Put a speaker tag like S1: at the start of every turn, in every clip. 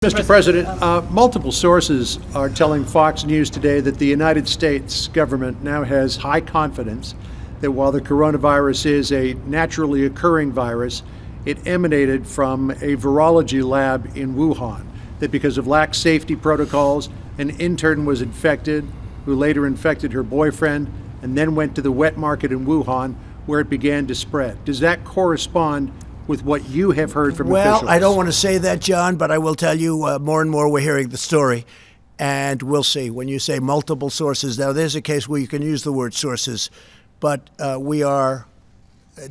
S1: Mr. President, multiple sources are telling Fox News today that the United States government now has high confidence that while the coronavirus is a naturally occurring virus, it emanated from a virology lab in Wuhan, that because of lax safety protocols, an intern was infected, who later infected her boyfriend, and then went to the wet market in Wuhan, where it began to spread. Does that correspond with what you have heard from officials?
S2: Well, I don't want to say that, John, but I will tell you more and more we're hearing the story, and we'll see. When you say multiple sources, now there's a case where you can use the word sources, but we are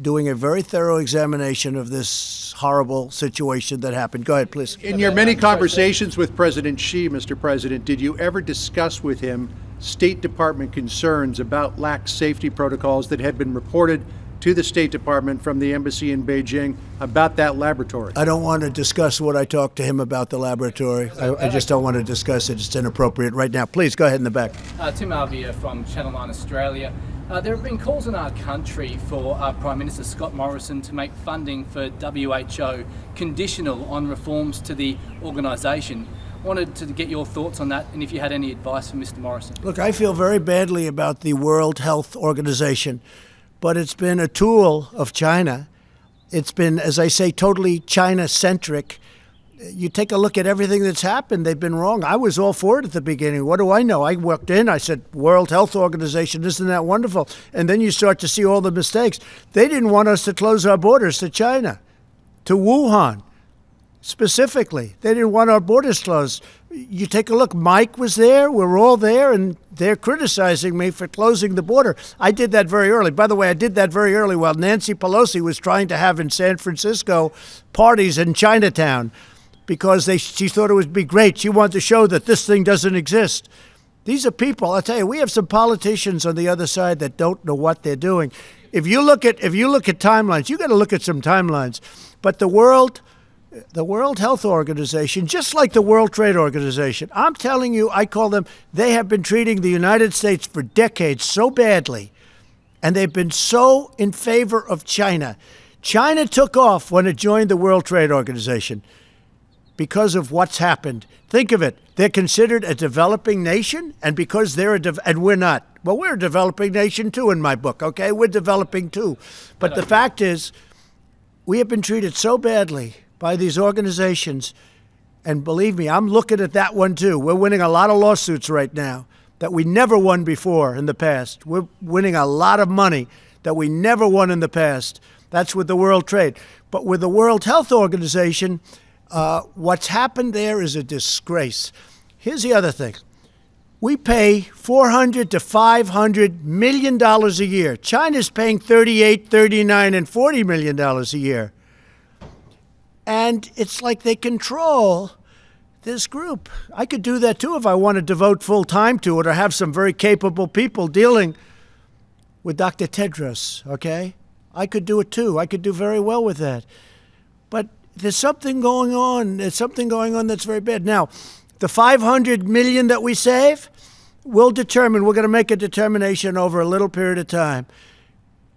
S2: doing a very thorough examination of this horrible situation that happened. Go ahead, please.
S1: In your many conversations with President Xi, Mr. President, did you ever discuss with him State Department concerns about lax safety protocols that had been reported to the State Department from the embassy in Beijing about that laboratory?
S2: I don't want to discuss what I talked to him about the laboratory. I just don't want to discuss it. It's inappropriate right now. Please, go ahead in the back.
S3: Tim Alvia from Channel 9 Australia. There have been calls in our country for Prime Minister Scott Morrison to make funding for WHO conditional on reforms to the organisation. Wanted to get your thoughts on that and if you had any advice for Mr. Morrison.
S2: Look, I feel very badly about the World Health Organization, but it's been a tool of China. It's been, as I say, totally China-centric. You take a look at everything that's happened, they've been wrong. I was all for it at the beginning. What do I know? I walked in, I said, World Health Organization, isn't that wonderful? And then you start to see all the mistakes. They didn't want us to close our borders to China, to Wuhan. Specifically, they didn't want our borders closed. You take a look, Mike was there, we're all there, and they're criticizing me for closing the border. I did that very early. By the way, I did that very early while Nancy Pelosi was trying to have in San Francisco parties in Chinatown because she thought it would be great. She wanted to show that this thing doesn't exist. These are people, I'll tell you, we have some politicians on the other side that don't know what they're doing. If you look at timelines, you got to look at some timelines. But the World Health Organization, just like the World Trade Organization, I'm telling you, I call them, they have been treating the United States for decades so badly, and they've been so in favor of China. China took off when it joined the World Trade Organization because of what's happened. Think of it. They're considered a developing nation, and because they're and we're not. Well, we're a developing nation too in my book, okay? We're developing too. But the fact is, we have been treated so badly by these organizations, and believe me, I'm looking at that one too. We're winning a lot of lawsuits right now that we never won before in the past. We're winning a lot of money that we never won in the past. That's with the World Trade. But with the World Health Organization, what's happened there is a disgrace. Here's the other thing. We pay $400 to $500 million a year. China's paying $38, $39, and $40 million a year. And it's like they control this group. I could do that too if I want to devote full time to it or have some very capable people dealing with Dr. Tedros, okay? I could do it too. I could do very well with that. But there's something going on. There's something going on that's very bad. Now, the $500 million that we save, we're going to make a determination over a little period of time.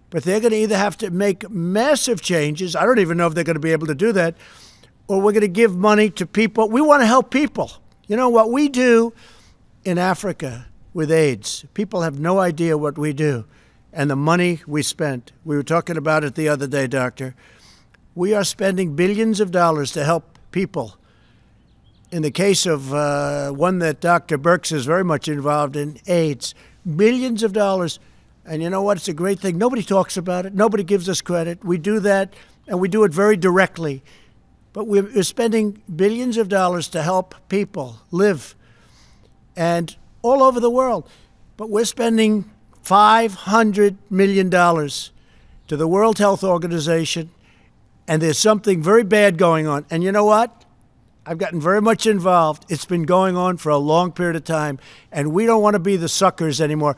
S2: But they're going to either have to make massive changes. I don't even know if they're going to be able to do that. Or we're going to give money to people. We want to help people. You know what we do in Africa with AIDS? People have no idea what we do and the money we spent. We were talking about it the other day, Doctor. We are spending billions of dollars to help people. In the case of one that Dr. Birx is very much involved in, AIDS, billions of dollars. And you know what? It's a great thing. Nobody talks about it. Nobody gives us credit. We do that, and we do it very directly. But we're spending billions of dollars to help people live, and all over the world. But we're spending $500 million to the World Health Organization, and there's something very bad going on. And you know what? I've gotten very much involved. It's been going on for a long period of time, and we don't want to be the suckers anymore.